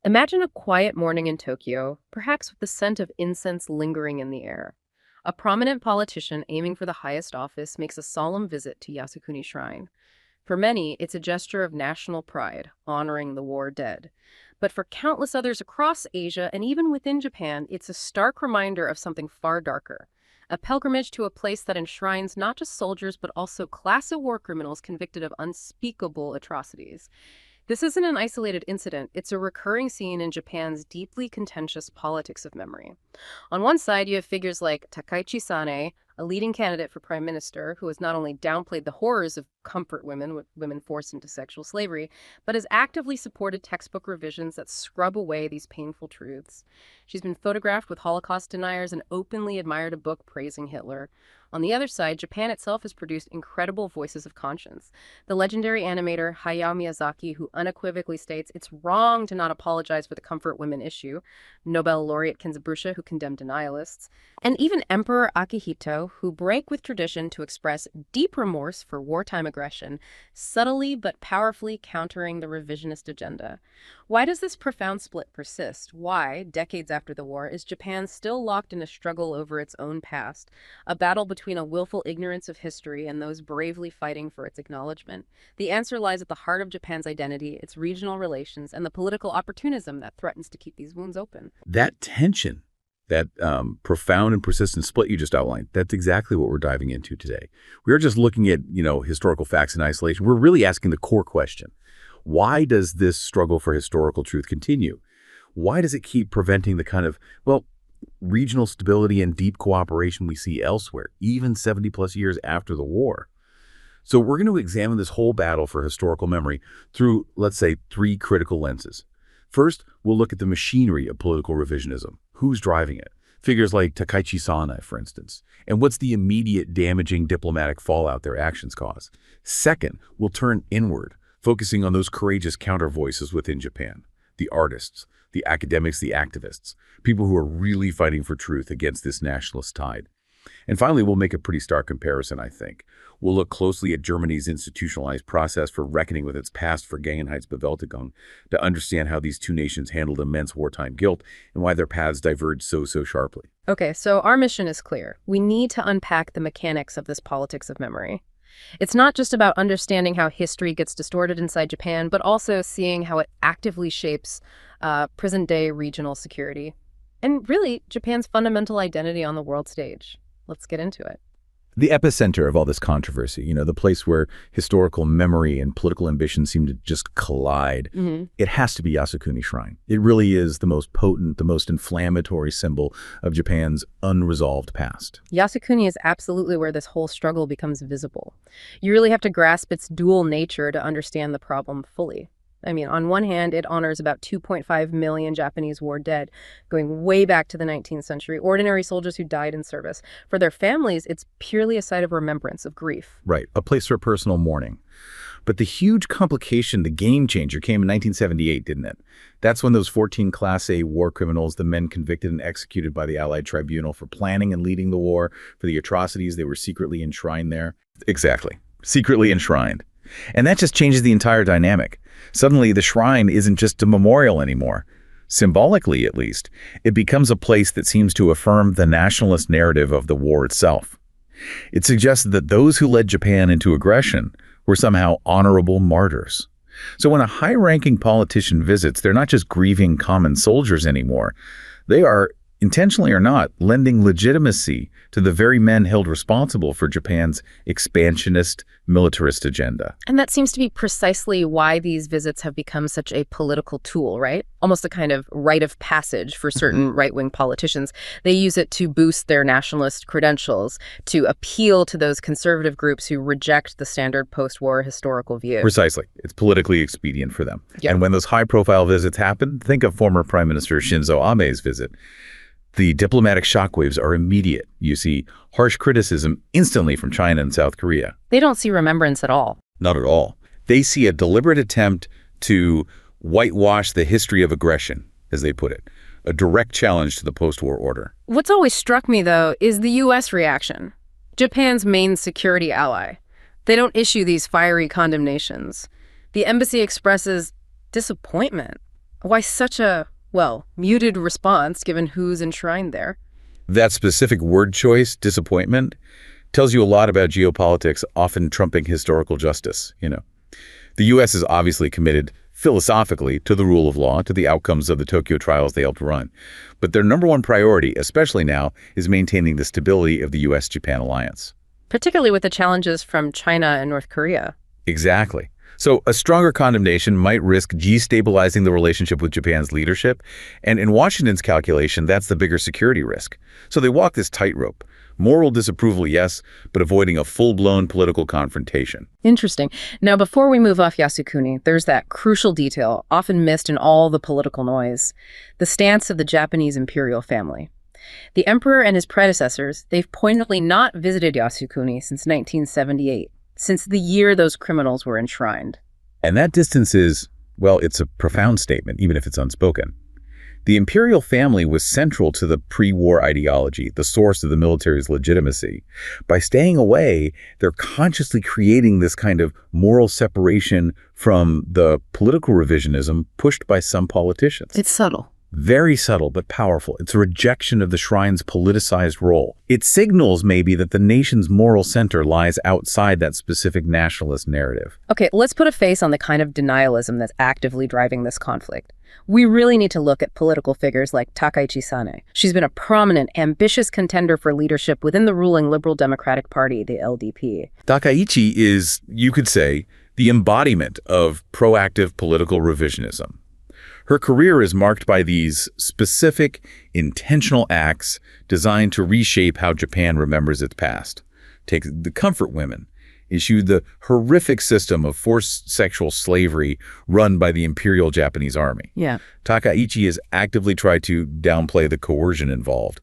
Imagine a quiet morning in Tokyo, perhaps with the scent of incense lingering in the air. A prominent politician aiming for the highest office makes a solemn visit to Yasukuni Shrine. For many, it's a gesture of national pride, honoring the war dead. But for countless others across Asia and even within Japan, it's a stark reminder of something far darker. A pilgrimage to a place that enshrines not just soldiers but also classic war criminals convicted of unspeakable atrocities. This isn't an isolated incident, it's a recurring scene in Japan's deeply contentious politics of memory. On one side, you have figures like Takaichi Sanae, a leading candidate for prime minister who has not only downplayed the horrors of comfort women, with women forced into sexual slavery, but has actively supported textbook revisions that scrub away these painful truths. She's been photographed with Holocaust deniers and openly admired a book praising Hitler. On the other side, Japan itself has produced incredible voices of conscience. The legendary animator Hayao Miyazaki, who unequivocally states it's wrong to not apologize for the comfort women issue, Nobel laureate Kenzabusha, who condemned denialists, and even Emperor Akihito, who break with tradition to express deep remorse for wartime aggression, subtly but powerfully countering the revisionist agenda. Why does this profound split persist? Why, decades after the war, is Japan still locked in a struggle over its own past, a battle between a willful ignorance of history and those bravely fighting for its acknowledgement? The answer lies at the heart of Japan's identity, its regional relations, and the political opportunism that threatens to keep these wounds open. That tension, that profound and persistent split you just outlined, that's exactly what we're diving into today. We are just looking at, historical facts in isolation. We're really asking the core question. Why does this struggle for historical truth continue? Why does it keep preventing the kind of, regional stability and deep cooperation we see elsewhere, even 70 plus years after the war? So we're going to examine this whole battle for historical memory through, let's say, three critical lenses. First, we'll look at the machinery of political revisionism. Who's driving it? Figures like Takaichi Sanae, for instance. And what's the immediate damaging diplomatic fallout their actions cause? Second, we'll turn inward, focusing on those courageous counter voices within Japan. The artists, the academics, the activists, people who are really fighting for truth against this nationalist tide. And finally, we'll make a pretty stark comparison, I think. We'll look closely at Germany's institutionalized process for reckoning with its past for Vergangenheitsbewältigung to understand how these two nations handled immense wartime guilt and why their paths diverged so sharply. Okay, so our mission is clear. We need to unpack the mechanics of this politics of memory. It's not just about understanding how history gets distorted inside Japan, but also seeing how it actively shapes present-day regional security and really Japan's fundamental identity on the world stage. Let's get into it. The epicenter of all this controversy, the place where historical memory and political ambition seem to just collide, It has to be Yasukuni Shrine. It really is the most potent, the most inflammatory symbol of Japan's unresolved past. Yasukuni is absolutely where this whole struggle becomes visible. You really have to grasp its dual nature to understand the problem fully. I mean, on one hand, it honors about 2.5 million Japanese war dead, going way back to the 19th century, ordinary soldiers who died in service. For their families, it's purely a site of remembrance, of grief. Right, a place for personal mourning. But the huge complication, the game changer, came in 1978, didn't it? That's when those 14 Class A war criminals, the men convicted and executed by the Allied Tribunal for planning and leading the war, for the atrocities they were secretly enshrined there. Exactly, secretly enshrined. And that just changes the entire dynamic. Suddenly, the shrine isn't just a memorial anymore. Symbolically, at least, it becomes a place that seems to affirm the nationalist narrative of the war itself. It suggests that those who led Japan into aggression were somehow honorable martyrs. So when a high-ranking politician visits, they're not just grieving common soldiers anymore. They are, intentionally or not, lending legitimacy to the very men held responsible for Japan's expansionist, militarist agenda. And that seems to be precisely why these visits have become such a political tool, right? Almost a kind of rite of passage for certain right-wing politicians. They use it to boost their nationalist credentials, to appeal to those conservative groups who reject the standard post-war historical view. Precisely. It's politically expedient for them. Yep. And when those high-profile visits happen, think of former Prime Minister Shinzo Abe's visit. The diplomatic shockwaves are immediate. You see harsh criticism instantly from China and South Korea. They don't see remembrance at all. Not at all. They see a deliberate attempt to whitewash the history of aggression, as they put it, a direct challenge to the post-war order. What's always struck me, though, is the U.S. reaction. Japan's main security ally. They don't issue these fiery condemnations. The embassy expresses disappointment, Why such a, well, muted response given who's enshrined there? That specific word choice, disappointment, tells you a lot about geopolitics, often trumping historical justice. The U.S. is obviously committed philosophically to the rule of law, to the outcomes of the Tokyo trials they helped run. But their number one priority, especially now, is maintaining the stability of the U.S.-Japan alliance. Particularly with the challenges from China and North Korea. Exactly. So a stronger condemnation might risk destabilizing the relationship with Japan's leadership, and in Washington's calculation, that's the bigger security risk. So they walk this tightrope. Moral disapproval, yes, but avoiding a full-blown political confrontation. Interesting. Now, before we move off Yasukuni, there's that crucial detail, often missed in all the political noise, the stance of the Japanese imperial family. The emperor and his predecessors, they've pointedly not visited Yasukuni since 1978. Since the year those criminals were enshrined. And that distance is, well, it's a profound statement, even if it's unspoken. The imperial family was central to the pre-war ideology, the source of the military's legitimacy. By staying away, they're consciously creating this kind of moral separation from the political revisionism pushed by some politicians. It's subtle. Very subtle, but powerful. It's a rejection of the shrine's politicized role. It signals maybe that the nation's moral center lies outside that specific nationalist narrative. Okay, let's put a face on the kind of denialism that's actively driving this conflict. We really need to look at political figures like Takaichi Sanae. She's been a prominent, ambitious contender for leadership within the ruling Liberal Democratic Party, the LDP. Takaichi is, you could say, the embodiment of proactive political revisionism. Her career is marked by these specific, intentional acts designed to reshape how Japan remembers its past. Take the comfort women, issued the horrific system of forced sexual slavery run by the Imperial Japanese Army. Yeah. Takaichi has actively tried to downplay the coercion involved.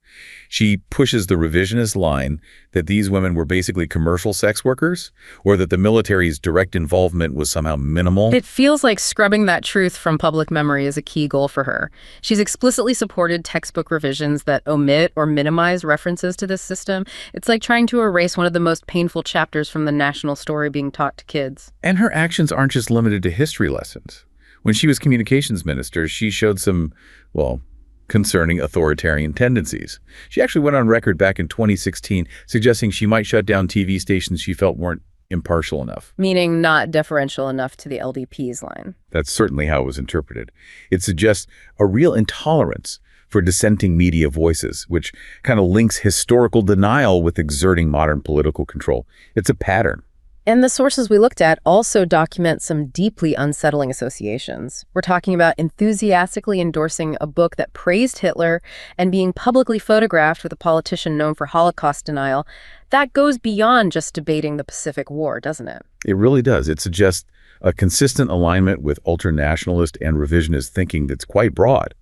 She pushes the revisionist line that these women were basically commercial sex workers, or that the military's direct involvement was somehow minimal. It feels like scrubbing that truth from public memory is a key goal for her. She's explicitly supported textbook revisions that omit or minimize references to this system. It's like trying to erase one of the most painful chapters from the national story being taught to kids. And her actions aren't just limited to history lessons. When she was communications minister, she showed some, well, concerning authoritarian tendencies. She actually went on record back in 2016 suggesting she might shut down TV stations she felt weren't impartial enough. Meaning not deferential enough to the LDP's line. That's certainly how it was interpreted. It suggests a real intolerance for dissenting media voices, which kind of links historical denial with exerting modern political control. It's a pattern. And the sources we looked at also document some deeply unsettling associations. We're talking about enthusiastically endorsing a book that praised Hitler and being publicly photographed with a politician known for Holocaust denial. That goes beyond just debating the Pacific War, doesn't it? It really does. It suggests a consistent alignment with ultranationalist and revisionist thinking that's quite broad.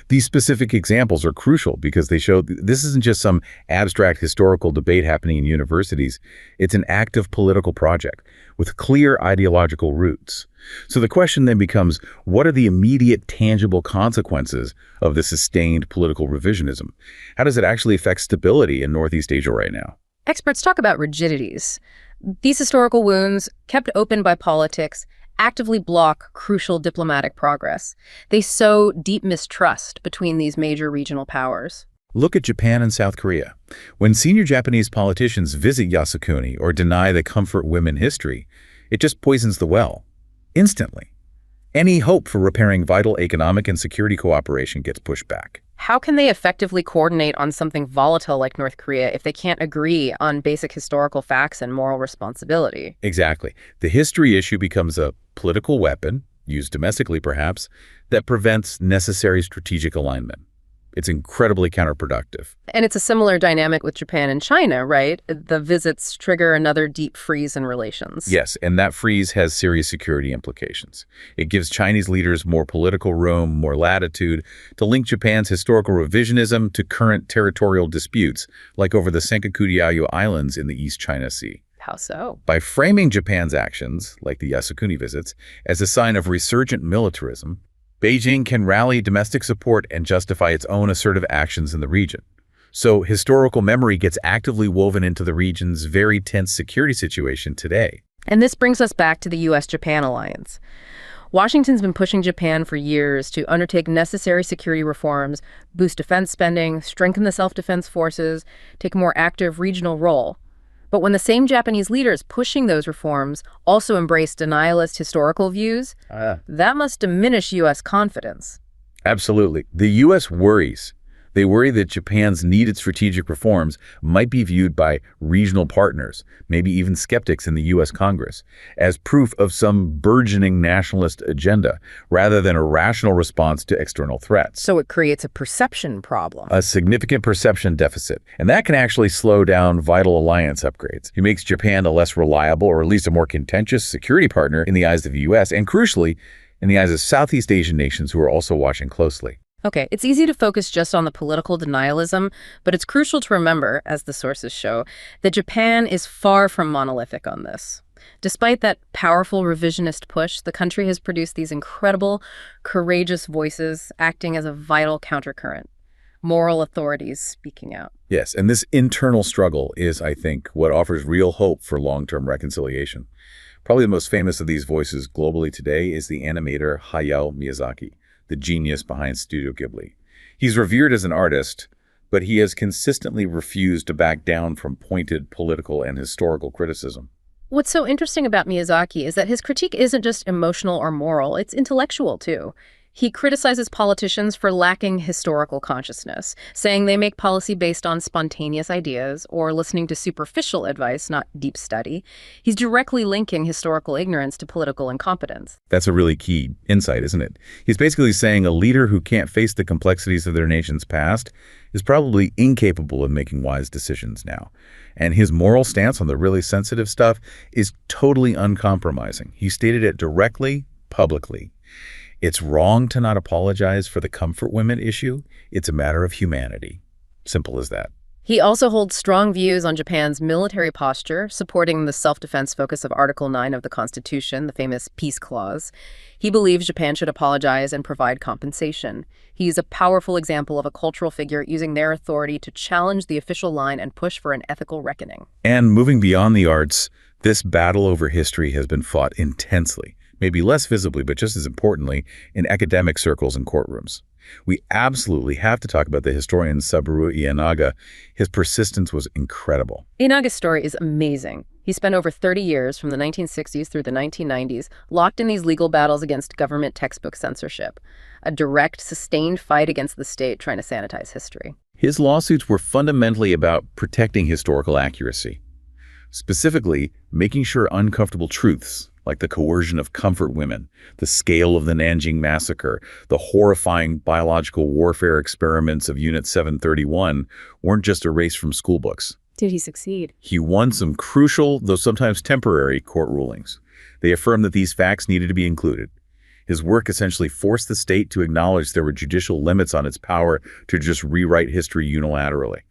These specific examples are crucial because they show this isn't just some abstract historical debate happening in universities. It's an active political project with clear ideological roots. So the question then becomes, what are the immediate tangible consequences of the sustained political revisionism? How does it actually affect stability in Northeast Asia right now? Experts talk about rigidities. These historical wounds, kept open by politics, actively block crucial diplomatic progress. They sow deep mistrust between these major regional powers. Look at Japan and South Korea. When senior Japanese politicians visit Yasukuni or deny the comfort women history, it just poisons the well, instantly. Any hope for repairing vital economic and security cooperation gets pushed back. How can they effectively coordinate on something volatile like North Korea if they can't agree on basic historical facts and moral responsibility? Exactly. The history issue becomes a political weapon, used domestically perhaps, that prevents necessary strategic alignment. It's incredibly counterproductive. And it's a similar dynamic with Japan and China, right? The visits trigger another deep freeze in relations. Yes, and that freeze has serious security implications. It gives Chinese leaders more political room, more latitude to link Japan's historical revisionism to current territorial disputes, like over the Senkaku-Diaoyu Islands in the East China Sea. How so? By framing Japan's actions, like the Yasukuni visits, as a sign of resurgent militarism, Beijing can rally domestic support and justify its own assertive actions in the region. So historical memory gets actively woven into the region's very tense security situation today. And this brings us back to the U.S.-Japan alliance. Washington's been pushing Japan for years to undertake necessary security reforms, boost defense spending, strengthen the self-defense forces, take a more active regional role. But when the same Japanese leaders pushing those reforms also embrace denialist historical views, that must diminish U.S. confidence. Absolutely. The U.S. worries. They worry that Japan's needed strategic reforms might be viewed by regional partners, maybe even skeptics in the U.S. Congress, as proof of some burgeoning nationalist agenda, rather than a rational response to external threats. So it creates a perception problem. A significant perception deficit, and that can actually slow down vital alliance upgrades. It makes Japan a less reliable, or at least a more contentious security partner in the eyes of the U.S., and crucially, in the eyes of Southeast Asian nations who are also watching closely. Okay, it's easy to focus just on the political denialism, but it's crucial to remember, as the sources show, that Japan is far from monolithic on this. Despite that powerful revisionist push, the country has produced these incredible, courageous voices acting as a vital countercurrent. Moral authorities speaking out. Yes, and this internal struggle is, I think, what offers real hope for long-term reconciliation. Probably the most famous of these voices globally today is the animator Hayao Miyazaki, the genius behind Studio Ghibli. He's revered as an artist, but he has consistently refused to back down from pointed political and historical criticism. What's so interesting about Miyazaki is that his critique isn't just emotional or moral, it's intellectual too. He criticizes politicians for lacking historical consciousness, saying they make policy based on spontaneous ideas or listening to superficial advice, not deep study. He's directly linking historical ignorance to political incompetence. That's a really key insight, isn't it? He's basically saying a leader who can't face the complexities of their nation's past is probably incapable of making wise decisions now. And his moral stance on the really sensitive stuff is totally uncompromising. He stated it directly, publicly. It's wrong to not apologize for the comfort women issue. It's a matter of humanity. Simple as that. He also holds strong views on Japan's military posture, supporting the self-defense focus of Article 9 of the Constitution, the famous Peace Clause. He believes Japan should apologize and provide compensation. He's a powerful example of a cultural figure using their authority to challenge the official line and push for an ethical reckoning. And moving beyond the arts, this battle over history has been fought intensely. Maybe less visibly, but just as importantly, in academic circles and courtrooms. We absolutely have to talk about the historian Saburo Ienaga. His persistence was incredible. Ienaga's story is amazing. He spent over 30 years, from the 1960s through the 1990s, locked in these legal battles against government textbook censorship. A direct, sustained fight against the state trying to sanitize history. His lawsuits were fundamentally about protecting historical accuracy. Specifically, making sure uncomfortable truths, like the coercion of comfort women, the scale of the Nanjing massacre, the horrifying biological warfare experiments of Unit 731, weren't just erased from school books. Did he succeed? He won some crucial, though sometimes temporary, court rulings. They affirmed that these facts needed to be included. His work essentially forced the state to acknowledge there were judicial limits on its power to just rewrite history unilaterally.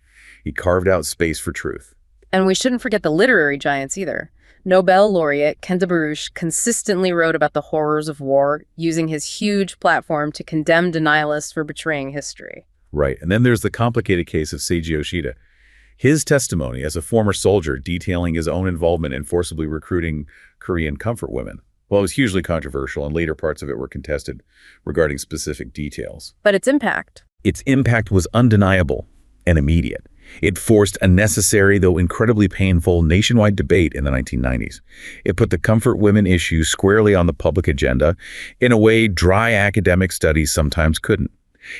He carved out space for truth. And we shouldn't forget the literary giants either. Nobel laureate Kenta Baruch consistently wrote about the horrors of war, using his huge platform to condemn denialists for betraying history. Right, and then there's the complicated case of Seiji Yoshida. His testimony as a former soldier detailing his own involvement in forcibly recruiting Korean comfort women. Well, it was hugely controversial, and later parts of it were contested regarding specific details. But its impact? Its impact was undeniable and immediate. It forced a necessary, though incredibly painful, nationwide debate in the 1990s. It put the comfort women issue squarely on the public agenda in a way dry academic studies sometimes couldn't.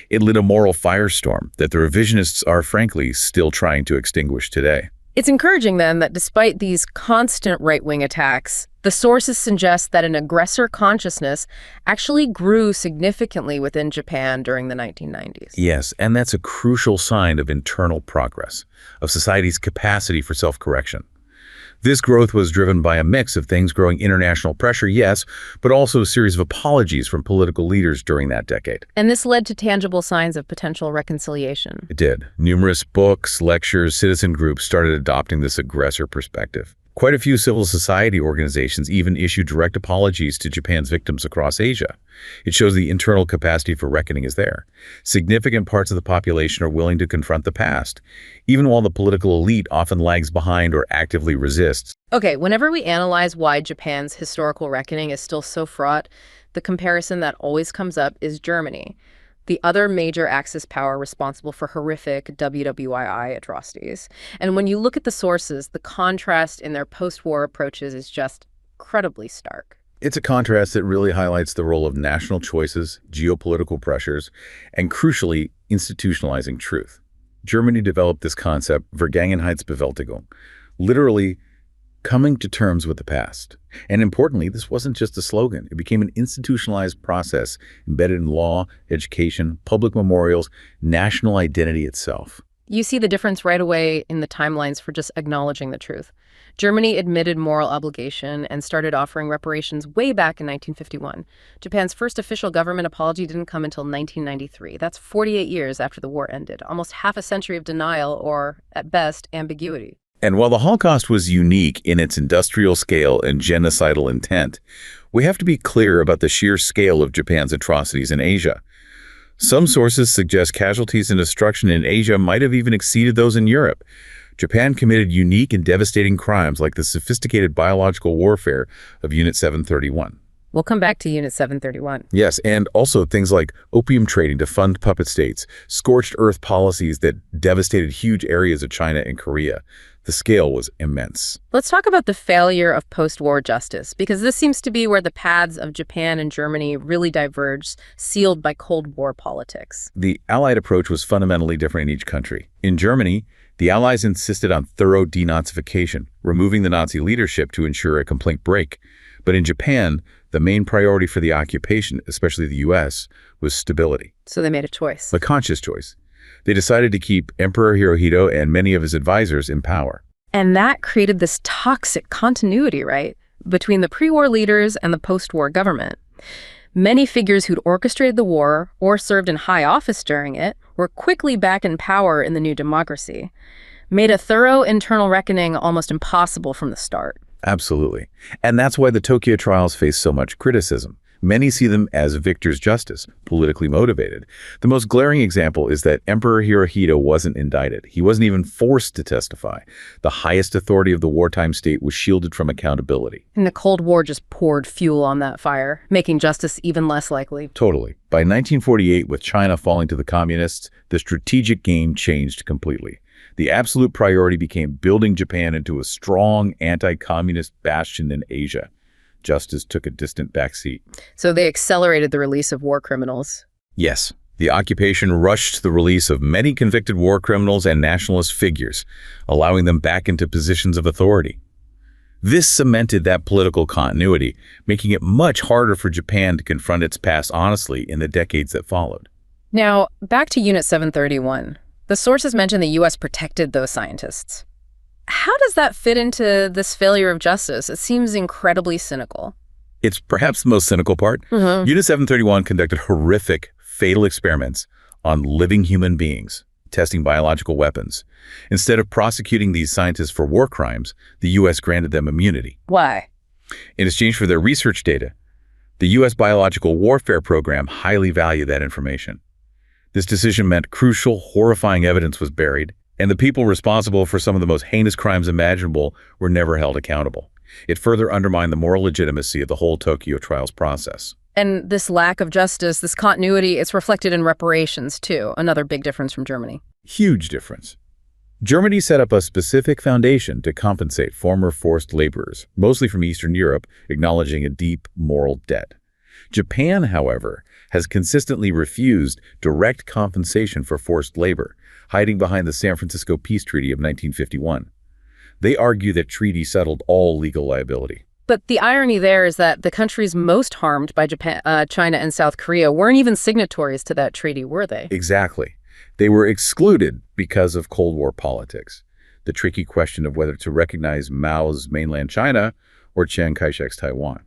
It lit a moral firestorm that the revisionists are, frankly, still trying to extinguish today. It's encouraging, then, that despite these constant right-wing attacks, the sources suggest that an aggressor consciousness actually grew significantly within Japan during the 1990s. Yes, and that's a crucial sign of internal progress, of society's capacity for self-correction. This growth was driven by a mix of things: growing international pressure, yes, but also a series of apologies from political leaders during that decade. And this led to tangible signs of potential reconciliation. It did. Numerous books, lectures, citizen groups started adopting this aggressor perspective. Quite a few civil society organizations even issued direct apologies to Japan's victims across Asia. It shows the internal capacity for reckoning is there. Significant parts of the population are willing to confront the past, even while the political elite often lags behind or actively resists. Okay, whenever we analyze why Japan's historical reckoning is still so fraught, The comparison that always comes up is Germany, the other major Axis power responsible for horrific WWII atrocities. And when you look at the sources, the contrast in their post-war approaches is just incredibly stark. It's a contrast that really highlights the role of national choices, geopolitical pressures, and crucially, institutionalizing truth. Germany developed this concept, Vergangenheitsbewältigung, literally coming to terms with the past. And importantly, this wasn't just a slogan. It became an institutionalized process embedded in law, education, public memorials, national identity itself. You see the difference right away in the timelines for just acknowledging the truth. Germany admitted moral obligation and started offering reparations way back in 1951. Japan's first official government apology didn't come until 1993. That's 48 years after the war ended, almost half a century of denial or, at best, ambiguity. And while the Holocaust was unique in its industrial scale and genocidal intent, we have to be clear about the sheer scale of Japan's atrocities in Asia. Some sources suggest casualties and destruction in Asia might have even exceeded those in Europe. Japan committed unique and devastating crimes like the sophisticated biological warfare of Unit 731. We'll come back to Unit 731. Yes, and also things like opium trading to fund puppet states, scorched earth policies that devastated huge areas of China and Korea. The scale was immense. Let's talk about the failure of post-war justice, because this seems to be where the paths of Japan and Germany really diverge, sealed by Cold War politics. The Allied approach was fundamentally different in each country. In Germany, the Allies insisted on thorough denazification, removing the Nazi leadership to ensure a complete break. But in Japan, the main priority for the occupation, especially the U.S., was stability. So they made a choice. A conscious choice. They decided to keep Emperor Hirohito and many of his advisors in power. And that created this toxic continuity, right, between the pre-war leaders and the post-war government. Many figures who'd orchestrated the war or served in high office during it were quickly back in power in the new democracy, made a thorough internal reckoning almost impossible from the start. Absolutely. And that's why the Tokyo trials face so much criticism. Many see them as victor's justice, politically motivated. The most glaring example is that Emperor Hirohito wasn't indicted. He wasn't even forced to testify. The highest authority of the wartime state was shielded from accountability. And the Cold War just poured fuel on that fire, making justice even less likely. Totally. By 1948, with China falling to the communists, the strategic game changed completely. The absolute priority became building Japan into a strong anti-communist bastion in Asia. Justice took a distant backseat. So they accelerated the release of war criminals. Yes, the occupation rushed the release of many convicted war criminals and nationalist figures, allowing them back into positions of authority. This cemented that political continuity, making it much harder for Japan to confront its past honestly in the decades that followed. Now, back to Unit 731. The sources mention the U.S. protected those scientists. How does that fit into this failure of justice? It seems incredibly cynical. It's perhaps the most cynical part. Unit 731 conducted horrific, fatal experiments on living human beings, testing biological weapons. Instead of prosecuting these scientists for war crimes, the U.S. granted them immunity. Why? In exchange for their research data, the U.S. biological warfare program highly valued that information. This decision meant crucial, horrifying evidence was buried, and the people responsible for some of the most heinous crimes imaginable were never held accountable. It further undermined the moral legitimacy of the whole Tokyo trials process. And this lack of justice, this continuity, it's reflected in reparations, too. Another big difference from Germany. Huge difference. Germany set up a specific foundation to compensate former forced laborers, mostly from Eastern Europe, acknowledging a deep moral debt. Japan, however, has consistently refused direct compensation for forced labor, hiding behind the San Francisco Peace Treaty of 1951. They argue that treaty settled all legal liability. But the irony there is that the countries most harmed by Japan, China and South Korea weren't even signatories to that treaty, were they? Exactly. They were excluded because of Cold War politics. The tricky question of whether to recognize Mao's mainland China or Chiang Kai-shek's Taiwan.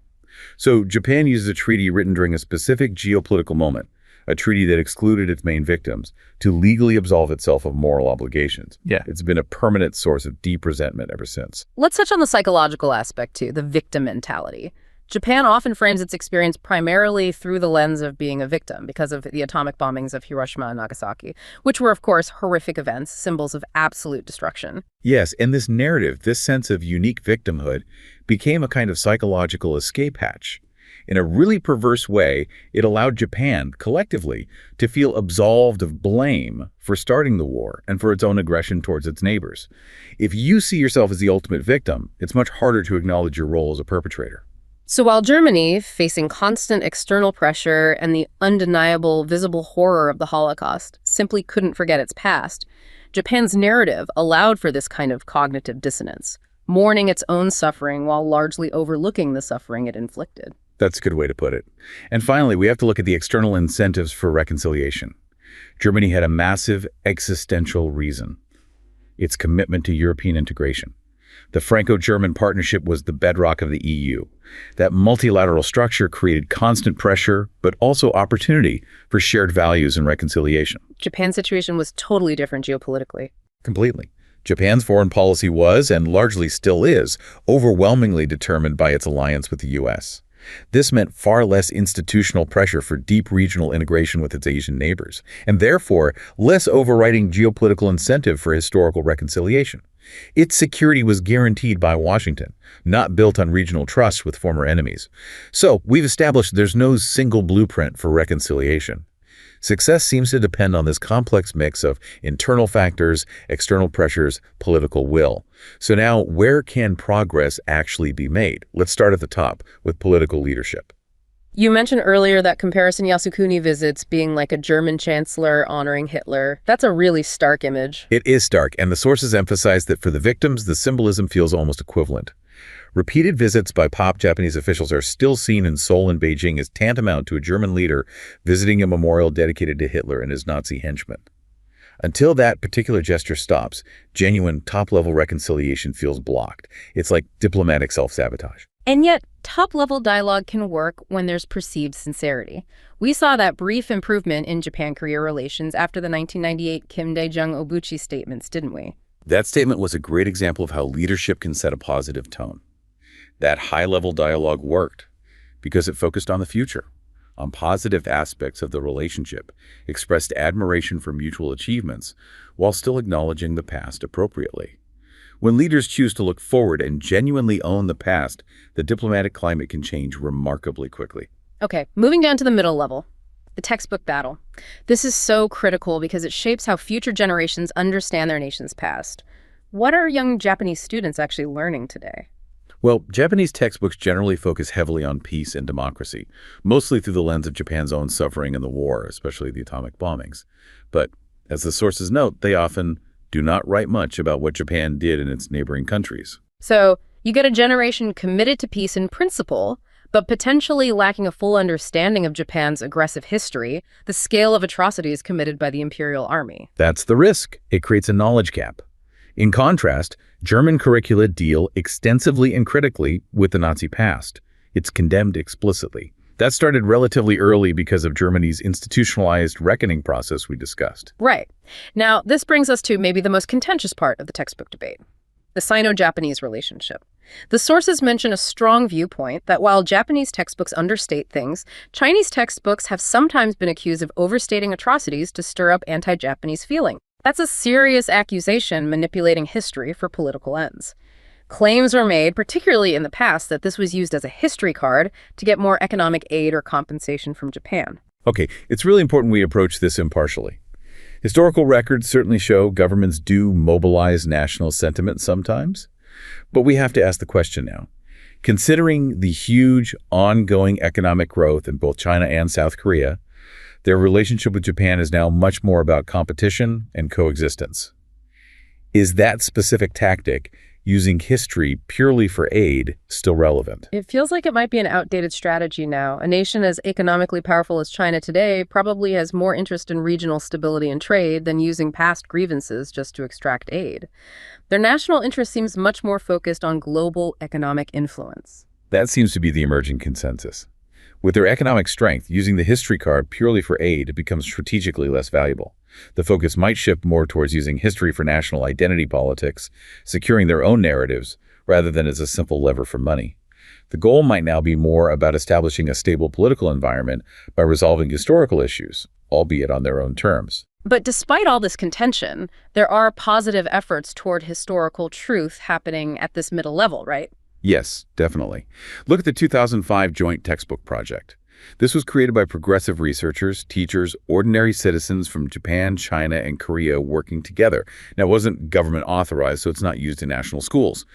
So Japan uses a treaty written during a specific geopolitical moment, a treaty that excluded its main victims, to legally absolve itself of moral obligations. Yeah. It's been a permanent source of deep resentment ever since. Let's touch on the psychological aspect, too, the victim mentality. Japan often frames its experience primarily through the lens of being a victim because of the atomic bombings of Hiroshima and Nagasaki, which were, of course, horrific events, symbols of absolute destruction. Yes, and this narrative, this sense of unique victimhood, became a kind of psychological escape hatch. In a really perverse way, it allowed Japan, collectively, to feel absolved of blame for starting the war and for its own aggression towards its neighbors. If you see yourself as the ultimate victim, it's much harder to acknowledge your role as a perpetrator. So while Germany, facing constant external pressure and the undeniable visible horror of the Holocaust, simply couldn't forget its past, Japan's narrative allowed for this kind of cognitive dissonance, mourning its own suffering while largely overlooking the suffering it inflicted. That's a good way to put it. And finally, we have to look at the external incentives for reconciliation. Germany had a massive existential reason: its commitment to European integration. The Franco-German partnership was the bedrock of the EU. That multilateral structure created constant pressure, but also opportunity for shared values and reconciliation. Japan's situation was totally different geopolitically. Completely. Japan's foreign policy was, and largely still is, overwhelmingly determined by its alliance with the U.S. This meant far less institutional pressure for deep regional integration with its Asian neighbors, and therefore less overriding geopolitical incentive for historical reconciliation. Its security was guaranteed by Washington, not built on regional trust with former enemies. So we've established there's no single blueprint for reconciliation. Success seems to depend on this complex mix of internal factors, external pressures, political will. So now, where can progress actually be made? Let's start at the top with political leadership. You mentioned earlier that comparison Yasukuni visits being like a German chancellor honoring Hitler. That's a really stark image. It is stark, and the sources emphasize that for the victims, the symbolism feels almost equivalent. Repeated visits by top Japanese officials are still seen in Seoul and Beijing as tantamount to a German leader visiting a memorial dedicated to Hitler and his Nazi henchmen. Until that particular gesture stops, genuine top-level reconciliation feels blocked. It's like diplomatic self-sabotage. And yet, top-level dialogue can work when there's perceived sincerity. We saw that brief improvement in Japan-Korea relations after the 1998 Kim Dae-jung-Obuchi statements, didn't we? That statement was a great example of how leadership can set a positive tone. That high-level dialogue worked because it focused on the future, on positive aspects of the relationship, expressed admiration for mutual achievements, while still acknowledging the past appropriately. When leaders choose to look forward and genuinely own the past, the diplomatic climate can change remarkably quickly. Okay, moving down to the middle level, the textbook battle. This is so critical because it shapes how future generations understand their nation's past. What are young Japanese students actually learning today? Well, Japanese textbooks generally focus heavily on peace and democracy, mostly through the lens of Japan's own suffering in the war, especially the atomic bombings. But, as the sources note, they often do not write much about what Japan did in its neighboring countries. So, you get a generation committed to peace in principle, but potentially lacking a full understanding of Japan's aggressive history, the scale of atrocities committed by the Imperial Army. That's the risk. It creates a knowledge gap. In contrast, German curricula deal extensively and critically with the Nazi past. It's condemned explicitly. That started relatively early because of Germany's institutionalized reckoning process we discussed. Right. Now, this brings us to maybe the most contentious part of the textbook debate, the Sino-Japanese relationship. The sources mention a strong viewpoint that while Japanese textbooks understate things, Chinese textbooks have sometimes been accused of overstating atrocities to stir up anti-Japanese feeling. That's a serious accusation manipulating history for political ends. Claims are made, particularly in the past, that this was used as a history card to get more economic aid or compensation from Japan. Okay, it's really important we approach this impartially. Historical records certainly show governments do mobilize national sentiment sometimes, but we have to ask the question now. Considering the huge ongoing economic growth in both China and South Korea, their relationship with Japan is now much more about competition and coexistence. Is that specific tactic, using history purely for aid, still relevant? It feels like it might be an outdated strategy now. A nation as economically powerful as China today probably has more interest in regional stability and trade than using past grievances just to extract aid. Their national interest seems much more focused on global economic influence. That seems to be the emerging consensus. With their economic strength, using the history card purely for aid becomes strategically less valuable. The focus might shift more towards using history for national identity politics, securing their own narratives, rather than as a simple lever for money. The goal might now be more about establishing a stable political environment by resolving historical issues, albeit on their own terms. But despite all this contention, there are positive efforts toward historical truth happening at this middle level, right? Yes, definitely. Look at the 2005 Joint Textbook Project. This was created by progressive researchers, teachers, ordinary citizens from Japan, China, and Korea working together. Now, it wasn't government authorized, so it's not used in national schools.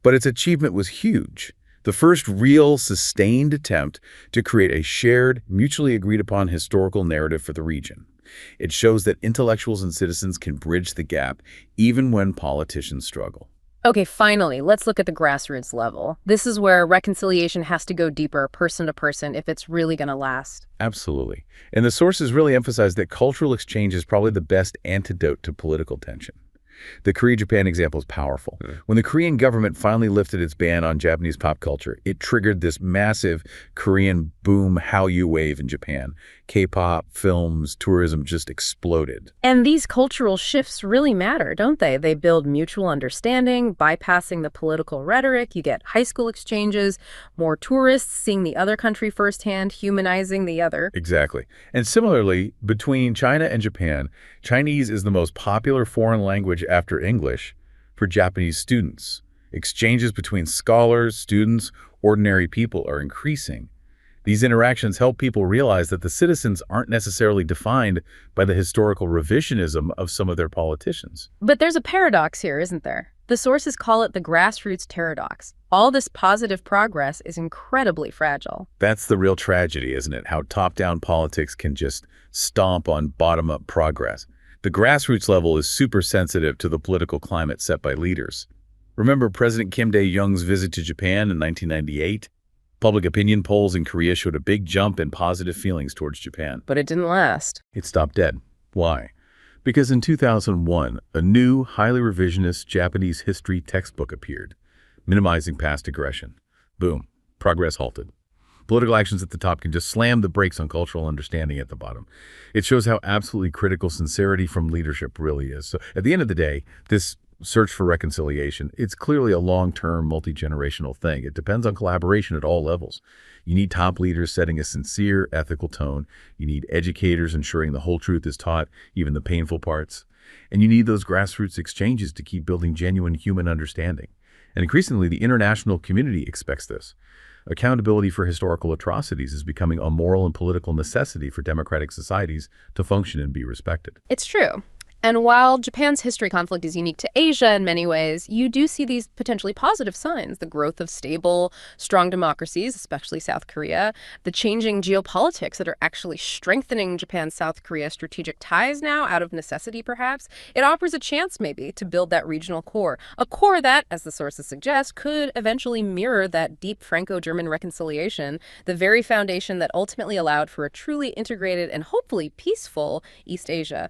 But its achievement was huge. The first real, sustained attempt to create a shared, mutually agreed upon historical narrative for the region. It shows that intellectuals and citizens can bridge the gap, even when politicians struggle. Okay, finally, let's look at the grassroots level. This is where reconciliation has to go deeper, person to person, if it's really going to last. Absolutely. And the sources really emphasize that cultural exchange is probably the best antidote to political tension. The Korea-Japan example is powerful. When the Korean government finally lifted its ban on Japanese pop culture, it triggered this massive Korean boom Hallyu wave in Japan. K-pop, films, tourism just exploded. And these cultural shifts really matter, don't they? They build mutual understanding, bypassing the political rhetoric. You get high school exchanges, more tourists seeing the other country firsthand, humanizing the other. Exactly. And similarly, between China and Japan, Chinese is the most popular foreign language after English for Japanese students. Exchanges between scholars, students, ordinary people are increasing. These interactions help people realize that the citizens aren't necessarily defined by the historical revisionism of some of their politicians. But there's a paradox here, isn't there? The sources call it the grassroots paradox. All this positive progress is incredibly fragile. That's the real tragedy, isn't it? How top-down politics can just stomp on bottom-up progress. The grassroots level is super sensitive to the political climate set by leaders. Remember President Kim Dae-jung's visit to Japan in 1998? Public opinion polls in Korea showed a big jump in positive feelings towards Japan. But it didn't last. It stopped dead. Why? Because in 2001, a new, highly revisionist Japanese history textbook appeared, minimizing past aggression. Boom. Progress halted. Political actions at the top can just slam the brakes on cultural understanding at the bottom. It shows how absolutely critical sincerity from leadership really is. So at the end of the day, this search for reconciliation, it's clearly a long-term, multi-generational thing. It depends on collaboration at all levels. You need top leaders setting a sincere, ethical tone. You need educators ensuring the whole truth is taught, even the painful parts. And you need those grassroots exchanges to keep building genuine human understanding. And increasingly, the international community expects this. Accountability for historical atrocities is becoming a moral and political necessity for democratic societies to function and be respected. It's true. And while Japan's history conflict is unique to Asia in many ways, you do see these potentially positive signs: the growth of stable, strong democracies, especially South Korea, the changing geopolitics that are actually strengthening Japan-South Korea strategic ties now out of necessity, perhaps. It offers a chance, maybe, to build that regional core, a core that, as the sources suggest, could eventually mirror that deep Franco-German reconciliation, the very foundation that ultimately allowed for a truly integrated and hopefully peaceful East Asia.